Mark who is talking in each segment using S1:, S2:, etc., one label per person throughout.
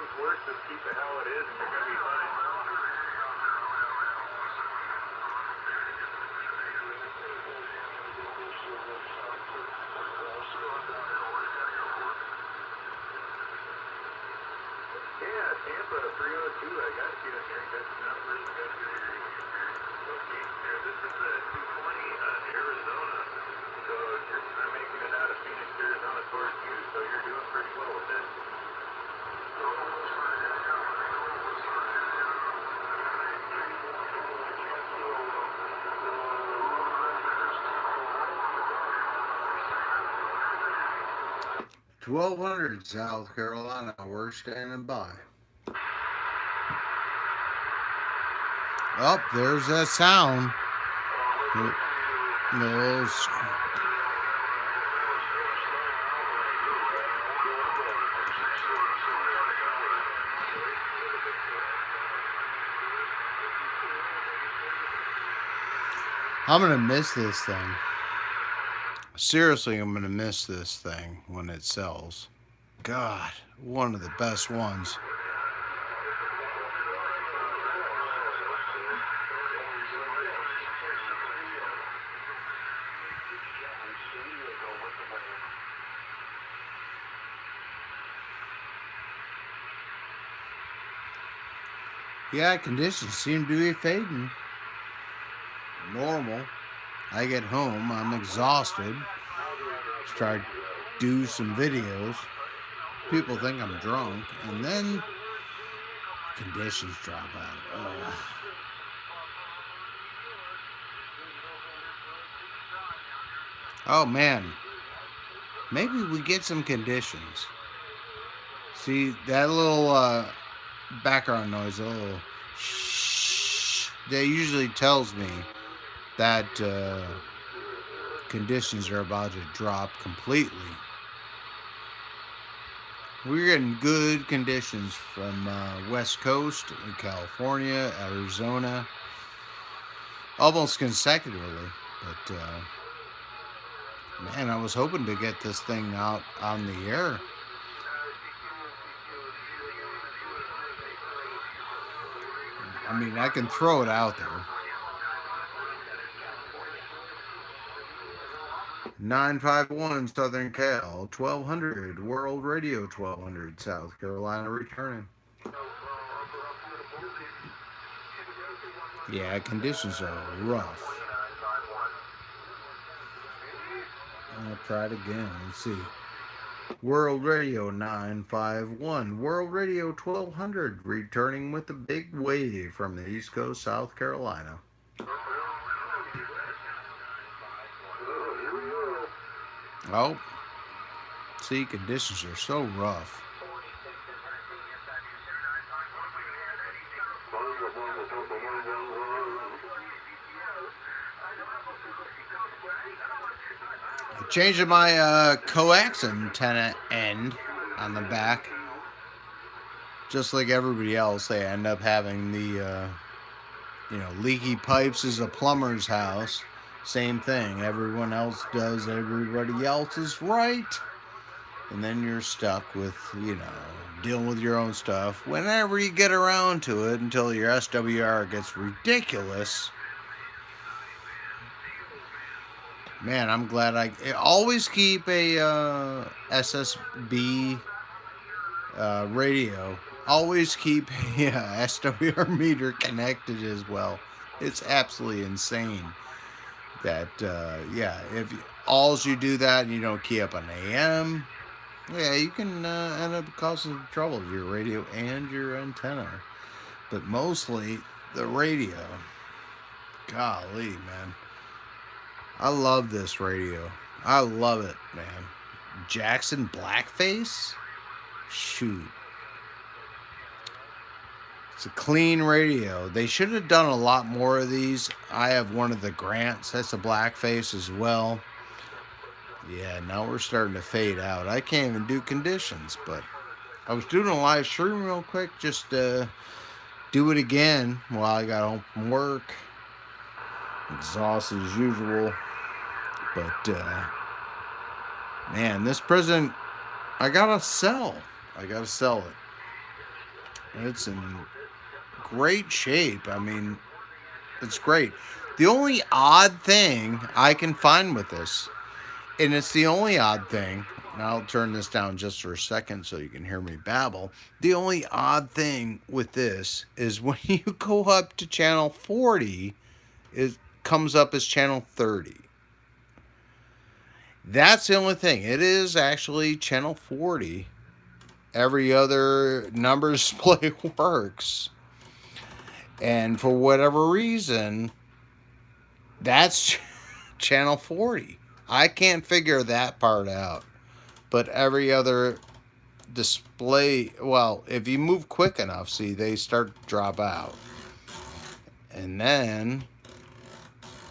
S1: comes worse, just keep it how it is and you're going to be fine. Yeah, Tampa 302, I got you in here. That's the number. Okay, here, this is the 220 Arizona. So I'm making it out of Phoenix, Arizona towards you. So you're doing pretty well with that.
S2: 1200 South Carolina, we're standing by. Oh, there's that sound. Those. I'm going to miss this thing. Seriously, I'm going to miss this thing when it sells. God, one of the best ones. Yeah, conditions seem to be fading. Normal. I get home, I'm exhausted. Try to do some videos. People think I'm drunk, and then conditions drop out. Ugh. Oh man, maybe we get some conditions. See that little background noise, a little shh, that usually tells me that conditions are about to drop completely. We're getting good conditions from West Coast, California, Arizona, almost consecutively. But man, I was hoping to get this thing out on the air. I mean, I can throw it out there. 951 Southern Cal, 1200 World Radio, 1200 South Carolina returning. Yeah, conditions are rough. I'll try it again. Let's see. World Radio 951, World Radio 1200, returning with a big wave from the East Coast, South Carolina. Oh, see, conditions are so rough. Changing my coax antenna end on the back. Just like everybody else, they end up having the, leaky pipes is a plumber's house. Same thing. Everyone else does everybody else's right. And then you're stuck with, dealing with your own stuff. Whenever you get around to it until your SWR gets ridiculous. Man, I'm glad I always keep a SSB radio. Always keep a SWR meter connected as well. It's absolutely insane that, if all you do that and you don't key up an AM, you can end up causing trouble to your radio and your antenna. But mostly the radio. Golly, man. I love this radio. I love it, man. Jackson Blackface? Shoot. It's a clean radio. They should have done a lot more of these. I have one of the Grants. That's a Blackface as well. Yeah, now we're starting to fade out. I can't even do conditions, but I was doing a live stream real quick just to do it again while I got home from work. Exhausted as usual. But, man, this present, I gotta sell. I gotta sell it. It's in great shape. I mean, it's great. The only odd thing I can find with this, and it's the only odd thing, and I'll turn this down just for a second so you can hear me babble. The only odd thing with this is when you go up to channel 40, it comes up as channel 30. That's the only thing. It is actually channel 40. Every other number display works. And for whatever reason, that's channel 40. I can't figure that part out. But every other display, well, if you move quick enough, see, they start to drop out. And then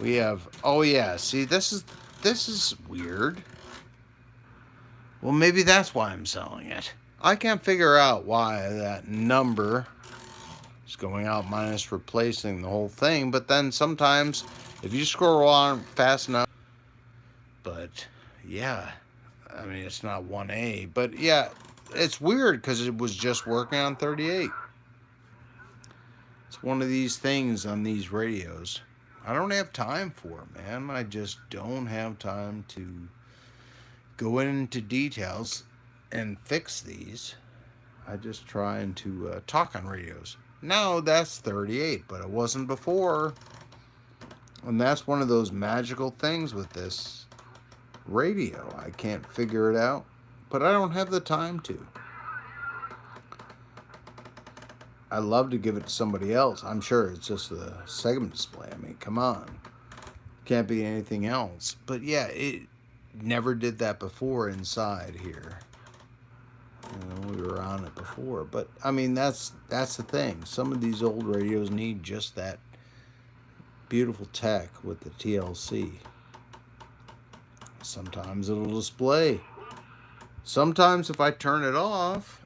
S2: we have, oh yeah, see, this is weird. Well, maybe that's why I'm selling it. I can't figure out why that number is going out minus replacing the whole thing, but then sometimes if you scroll on fast enough, but yeah, I mean, it's not 1A, but yeah, it's weird because it was just working on 38. It's one of these things on these radios. I don't have time for it, man. I just don't have time to go into details and fix these. I just trying to talk on radios. Now that's 38, but it wasn't before. And that's one of those magical things with this radio. I can't figure it out, but I don't have the time to. I love to give it to somebody else. I'm sure it's just a segment display. I mean, come on. Can't be anything else. But yeah, it never did that before inside here. You know, we were on it before. But I mean, that's the thing. Some of these old radios need just that beautiful tech with the TLC. Sometimes it'll display. Sometimes if I turn it off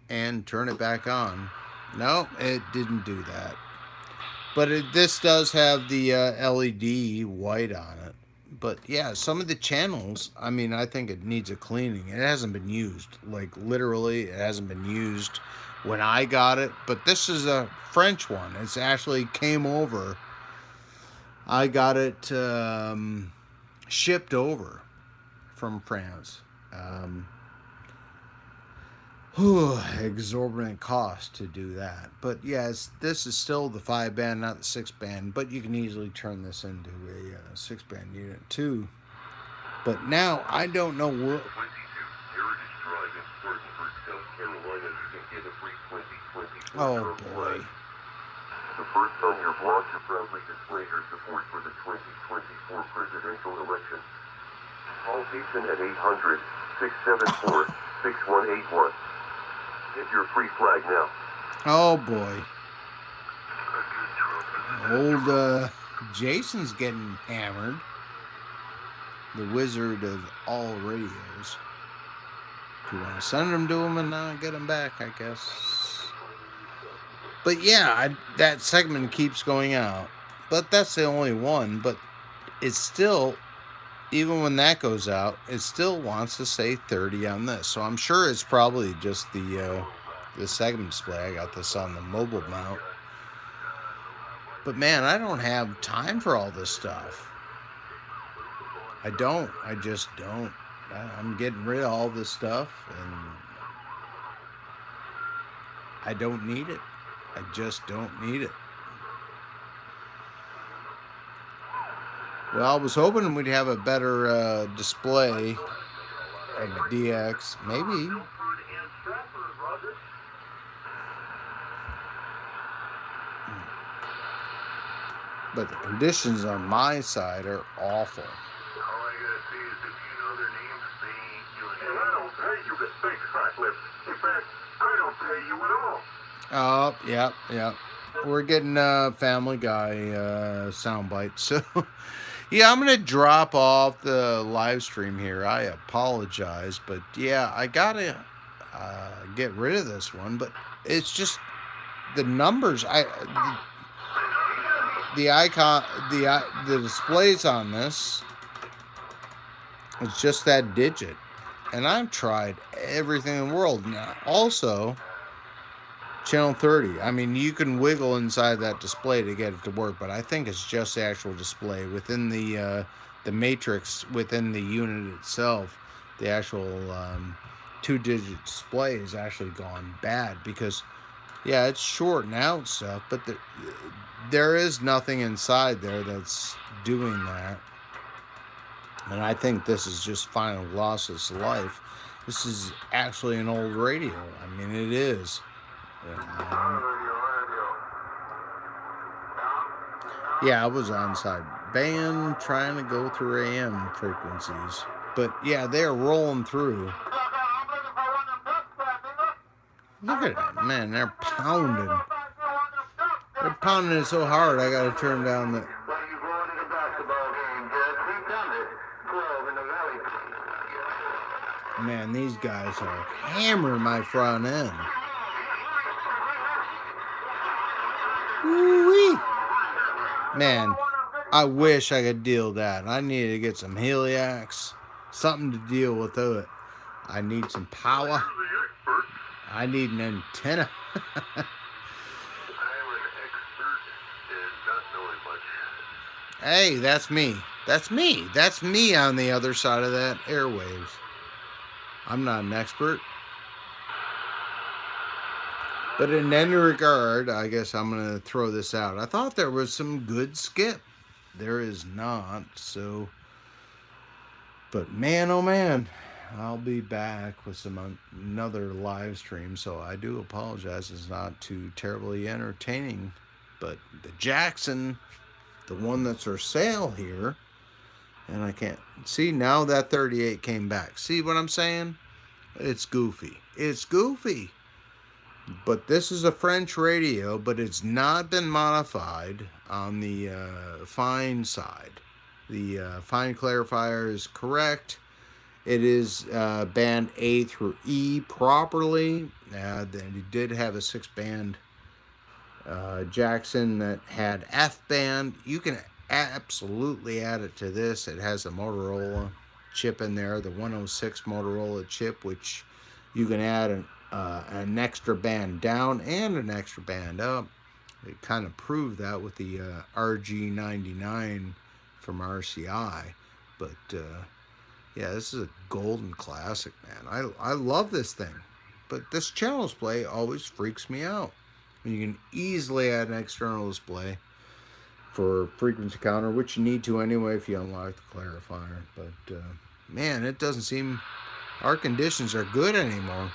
S2: and turn it back on, no, it didn't do that. But this does have the LED white on it. But yeah, some of the channels, I mean, I think it needs a cleaning. It hasn't been used. Like, literally, it hasn't been used when I got it. But this is a French one. It's actually came over. I got it shipped over from France. Exorbitant cost to do that. But yes, this is still the 5-band, not the 6-band, but you can easily turn this into a 6-band unit too. But now I don't know what. Oh boy.
S1: The first on your blog to proudly display your support for the 2024 presidential election. Call Jason at 800-674-6181. Get your free flag now.
S2: Oh boy. Old Jason's getting hammered. The wizard of all radios. If you want to send them to him and not get them back, I guess. But yeah, that segment keeps going out. But that's the only one. But it's still, even when that goes out, it still wants to say 30 on this. So I'm sure it's probably just the segment display. I got this on the mobile mount. But man, I don't have time for all this stuff. I don't. I just don't. I'm getting rid of all this stuff, and I don't need it. I just don't need it. Well, I was hoping we'd have a better display of DX. Maybe. But the conditions on my side are awful.
S1: All I gotta see is if you know their names, they ain't doing it. I don't pay you to fake crack lips. In fact, I don't pay you at all.
S2: Oh, yeah. We're getting Family Guy soundbite. So, yeah, I'm going to drop off the live stream here. I apologize. But, yeah, I got to get rid of this one. But it's just the numbers. The icon, the displays on this, it's just that digit. And I've tried everything in the world. Now, also, Channel 30. I mean, you can wiggle inside that display to get it to work, but I think it's just the actual display within the matrix within the unit itself. The actual two-digit display has actually gone bad because, yeah, it's shorting out stuff, but there is nothing inside there that's doing that. And I think this is just finally lost its life. This is actually an old radio. I mean, it is. Yeah, I was on side band trying to go through AM frequencies. But yeah, they're rolling through. Look at that, man, they're pounding. They're pounding it so hard I gotta turn down the. Man, these guys are hammering my front end. Woo-wee. Man, I wish I could deal with that. I need to get some Heliacs, something to deal with it. I need some power. I need an antenna. Hey, that's me. That's me. That's me on the other side of that airwaves. I'm not an expert. But in any regard, I guess I'm going to throw this out. I thought there was some good skip. There is not, so. But man, oh man, I'll be back with some another live stream. So I do apologize. It's not too terribly entertaining. But the Jackson, the one that's for sale here, and I can't see now that 38 came back. See what I'm saying? It's goofy. It's goofy. But this is a French radio, but it's not been modified on the fine side. The fine clarifier is correct. It is band A through E properly. Then it did have a 6-band Jackson that had F band. You can absolutely add it to this. It has a Motorola chip in there, the 106 Motorola chip, which you can add an extra band down and an extra band up. It kind of proved that with the RG99 from RCI. But yeah, this is a golden classic, man. I love this thing. But this channel display always freaks me out. You can easily add an external display for frequency counter, which you need to anyway if you unlock the clarifier. But man, it doesn't seem our conditions are good anymore.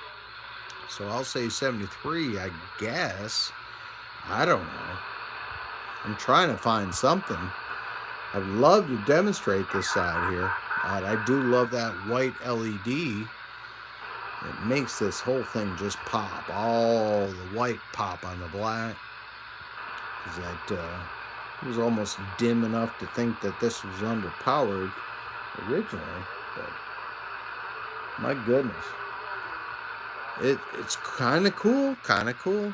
S2: So I'll say 73, I guess. I don't know. I'm trying to find something. I'd love to demonstrate this side here. I do love that white LED. It makes this whole thing just pop. All the white pop on the black. Because that it was almost dim enough to think that this was underpowered originally. But my goodness. It's kind of cool. Kind of cool.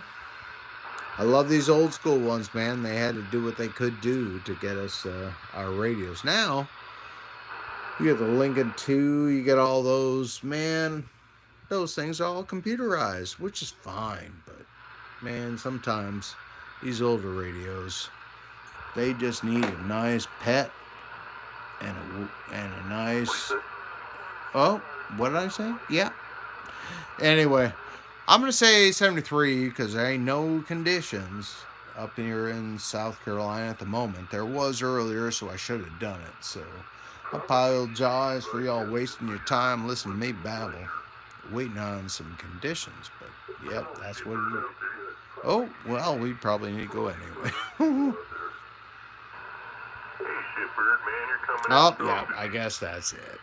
S2: I love these old school ones, man. They had to do what they could do to get us our radios. Now, you get the Lincoln 2, you get all those, man. Those things are all computerized, which is fine. But, man, sometimes these older radios, they just need a nice pet and a nice... Oh, what did I say? Yeah. Anyway, I'm going to say 73 because there ain't no conditions up here in South Carolina at the moment. There was earlier, so I should have done it. So I apologize for y'all wasting your time listening to me babble, waiting on some conditions. But, yep, that's what it is. Oh, well, we probably need to go anyway. Oh, yeah, I guess that's it.